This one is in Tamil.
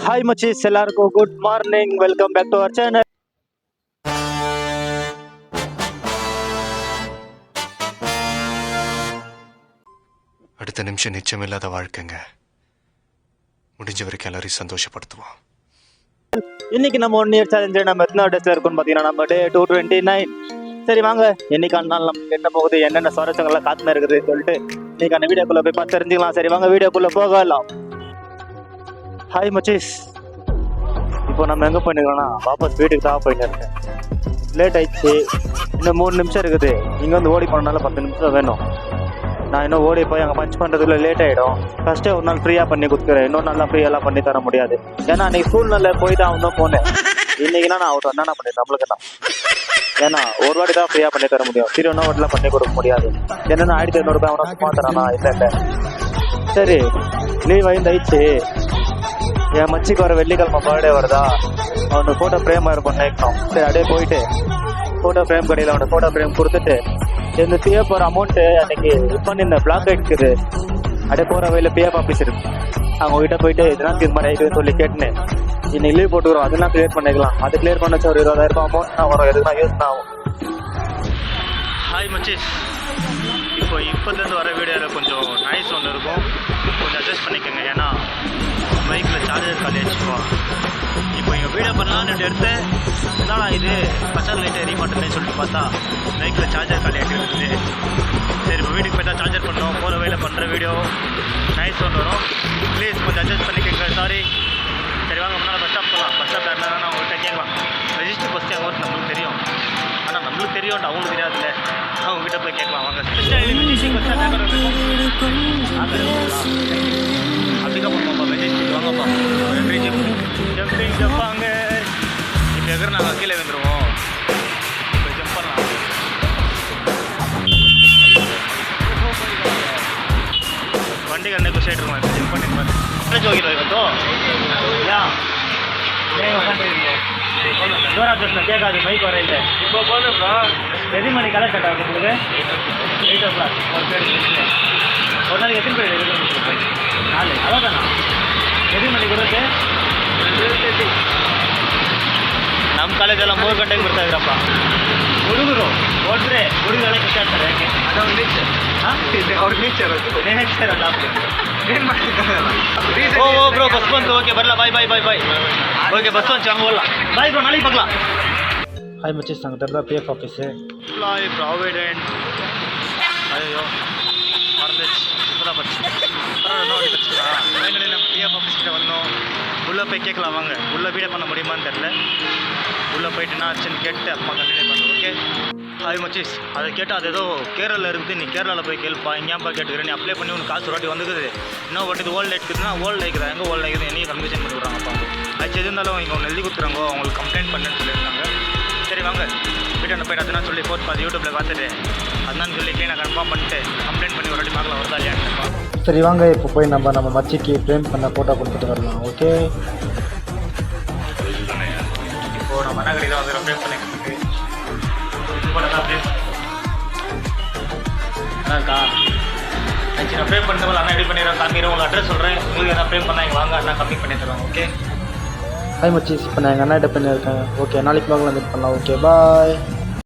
Hi Machis, எல்லாருக்கும் good morning. Welcome back to our channel. அடுத்த நிமிஷம் நிச்சயமில்லாத வாழ்க்கைங்க. முடிஞ்ச வரைக்கும் எல்லாரையும் சந்தோஷப்படுத்துவோம். இன்னைக்கு நம்ம 1 இயர் சேலஞ்சு நம்ம எத்தனை டேஸ்ல இருக்கோம்னு பார்த்தீங்கன்னா நம்ம டே 229. சரி வாங்க, என்னைக்கான நாள் நமக்கு என்ன போகுது, என்னென்ன சுவாரஸ்யங்கள்லாம் காத்துன்னு இருக்குது சொல்லிட்டு இன்னைக்கான வீடியோக்குள்ள போய் பார்த்து தெரிஞ்சுக்கலாம். சரி வாங்க வீடியோக்குள்ள போகலாம். ஹாய் மச்சீஸ், இப்போ நம்ம எங்கே போயிருக்கோம்னா வாபஸ் வீட்டுக்கு தான் போயிட்டு இருக்கேன். லேட் ஆயிடுச்சு, இன்னும் 3 நிமிஷம் இருக்குது. இங்கே வந்து ஓடி போனால 10 நிமிஷம் வேணும். நான் இன்னும் ஓடி போய் அங்கே பஞ்ச் பண்ணுறதுக்குள்ள லேட் ஆகிடும். ஃபஸ்ட்டே ஒரு நாள் ஃப்ரீயாக பண்ணி கொடுத்துக்கிறேன், இன்னொரு நாள்லாம் ஃப்ரீயெல்லாம் பண்ணி தர முடியாது. ஏன்னா அன்றைக்கி சூழ்நிலை போய் தான் இன்னும் போனேன். இன்றைக்கினா நான் அவர் என்ன பண்ணிடுறேன் நம்மளுக்கு தான். ஏன்னா ஒரு வாட்டி தான் ஃப்ரீயாக பண்ணி தர முடியும், திரும்ப வாட்டிலாம் பண்ணி கொடுக்க முடியாது. என்னென்னா 1500 ரூபாய் அவனை சும்மா தரானா? இல்லை. சரி லீவ் ஆயிடுச்சு. என் மச்சிக்கு வர வெள்ளிக்கிழமை பர்த்டே வருதா, அவனுக்கு ஃபோட்டோ ஃப்ரேம் இருக்கும் நினைக்கணும். சரி அப்படியே போயிட்டு ஃபோட்டோ ஃப்ரேம் கடையில் அவனுக்கு ஃபோட்டோ ஃப்ரேம் கொடுத்துட்டு இந்த பிஎஃப் ஒரு அமௌண்ட்டு அன்னைக்கு இப்போ இந்த பிளாக் ஆகிடுக்குது. அப்படியே போகிற வழியில் பிஎஃப் ஆஃபீஸ் இருக்கு, அவங்க கிட்ட போயிட்டு இதெல்லாம் இது மாதிரி ஆகிடுன்னு சொல்லி கேட்டுன்னு இன்னைக்கு லீவ் போட்டுக்கிறோம். அதெல்லாம் கிளியர் பண்ணிக்கலாம். அது கிளியர் பண்ண ஒரு 20,000 அமௌண்ட் தான் வரும். எதுனா யூஸ் தான் ஆகும். ஹாய் மச்சீஸ், இப்போதுலேருந்து வர வீடியோவில் கொஞ்சம் நாய்ஸ் ஒன்று இருக்கும், கொஞ்சம் அட்ஜஸ்ட் பண்ணிக்கோங்க. ஏன்னா பைக்கில் சார்ஜர் காலி ஆகிடுச்சுப்பா. இப்போ இங்கே வீடியோ பண்ணலான்னு எடுத்து என்னடா இது பச்சர் லைட்டை எரிய மாட்டேன்னு சொல்லிட்டு பார்த்தா பைக்கில் சார்ஜர் காலி ஆகிட்டு. சரி இப்போ வீட்டுக்கு போய்ட்டா சார்ஜர் பண்ணோம். போகிற வழியில் பண்ணுற வீடியோ நாய்ஸ் ஒன்று வரும், ப்ளீஸ் கொஞ்சம் அட்ஜஸ்ட் பண்ணிக்கோங்க. சாரி. சரி வாங்க முன்னால் பஸ் ஸ்டாப் போகலாம். பஸ் ஸ்டாப் இருந்தால் நான் அவங்கள்ட்ட கேட்கலாம். ரெஜிஸ்டர் ஃபஸ்ட்டு அவங்க வந்து நம்மளுக்கு தெரியும், ஆனால் நம்மளுக்கு தெரியும்ட்டு அவங்களுக்கு தெரியாதுல்ல. அவங்ககிட்ட போய் கேட்கலாம். வாங்க அதுக்கப்புறம் மெஜெஸ்டிக் வாங்கப்பா. ஜம்பாங்க இப்போ எதிர நாங்கள் கீழே வந்துடுவோம். இப்போ ஜம்ப் பண்ணலாம். வண்டி கண்ணை குஷி ஆகிட்டுருவோம். இப்போ ஜம்ப் பண்ணிட்டு ಹೋಗಿರೋ ಇವತ್ತು ಯಾ ಜೋರ ಕೇಕಾದು ಬೈಕ್ ವರ ಇದೆ இப்போ போதும்ப்பா. எது மணி கலை கட்ட உங்களுக்கு 8 o'clock ஒரு நாளைக்கு எத்தனை பேர் இருக்கு? 4 அவ்வளோதானா? எது மணி ಕೊಡುತ್ತೆ? ನಮ್ಮ ಕಾಲೇಜೆಲ್ಲ 3 ಗಂಟೆಗೆ ಬರ್ತಾ ಇದ್ರಪ್ಪ ಹುಡುಗರು. ಹೋದ್ರೆ ಹುಡುಗರೆಲ್ಲ ಖುಷಿ ಆಗ್ತಾರೆ. ಯಾಕೆ ಅದೊಂದು ನೇಚರ್. ಅವ್ರಿಗೆ ನೇಚರ್ ಅಲ್ಲ. ಏನು ಮಾಡ್ತಿದ್ದಾರಲ್ಲ. ಓ ಬ್ರೋ ಬಸ್ ಬಂತು. ಓಕೆ ಬರಲ್ಲ. ಬಾಯ್. ஓகே பஸ் வந்துச்சு, அங்கே வரலாம். பாய் ப்ரோ, நாளைக்கு பார்க்கலாம். ஹாய் மச்சீஸ், நாங்கள் தரதா பிஎஃப் ஆஃபீஸு எம்ப்ளாயி ப்ராவிடென்ட். ஐயோ மறந்துச்சு, இப்போ தான் பச்சு ஃபைனலி நம்ம பிஎஃப் ஆஃபீஸ்கிட்ட வந்தோம். உள்ளே போய் கேட்கலாம் வாங்க. உள்ளே வீடியோ பண்ண முடியுமான்னு தெரில. உள்ளே போயிட்டு நான் ஆச்சுன்னு கேட்டு அம்மா கண்டினியூ பண்ணுறோம். ஓகே ஹாய் மச்சீஸ், அதை கேட்டால் அது ஏதோ கேரளாவில் இருக்குது. நீ கேரளாவில் போய் கேள்ப்பா. எங்கேயாப்பா கேட்டுக்கிறேன். நீ அப்ளை பண்ணி உனக்கு காசு ஒரு வாட்டி வந்துக்குது. இன்னும் வாட்டி இது ஓல்டு ஆகிடுக்குதுன்னா ஓல்டு ஆகிக்குதா, எங்கே ஓல்டு ஆகிக்குது என்னையும் கன்ஃபியூஷன் பண்ணி விட்றாங்கப்பா. ஆச்சு எது இருந்தாலும் இங்கே ஒன்று எழுதி கொடுத்துறாங்க, அவங்களுக்கு கம்ப்ளைண்ட் பண்ணுன்னு சொல்லியிருந்தாங்க. சரி வாங்க வீட்டை போய்ட்டு அதனால் சொல்லி போட்டு பார்த்து யூடியூப்பில் பார்த்துட்டு அதனான்னு சொல்லி நான் கன்ஃபார்ம் பண்ணிட்டு கம்ப்ளைண்ட் பண்ணி ஒரு வாட்டி பார்க்கலாம் வருதா இல்லையான்னு. சரி வாங்க இப்போ போய் நம்ம மச்சிக்கு ஃப்ரேம் பண்ண ஃபோட்டோ கொடுத்துட்டு வரலாம். ஓகே இப்போது நம்ம மனகடி தான் வந்து ஃப்ரேம் பண்ணிக்கிறதுக்கு இருக்கா. ஆச்சு நான் ஃப்ரேம் பண்ணிட்டு அண்ணா ரெடி பண்ணிடுறேன். காமிக்கிறேன், உங்களுக்கு அட்ரஸ் சொல்கிறேன். உங்களுக்கு எதாவது ஃப்ரேம் பண்ணால் இங்கே வாங்க, அண்ணா கம்மி பண்ணி தருவாங்க. ஓகே ஹாய் மச்சீஸ், இப்போ நான் எங்கள் அண்ணா கிட்ட பண்ணியிருக்கேன். ஓகே நாளைக்கு பார்க்கலாம், மீட் பண்ணலாம். Okay bye.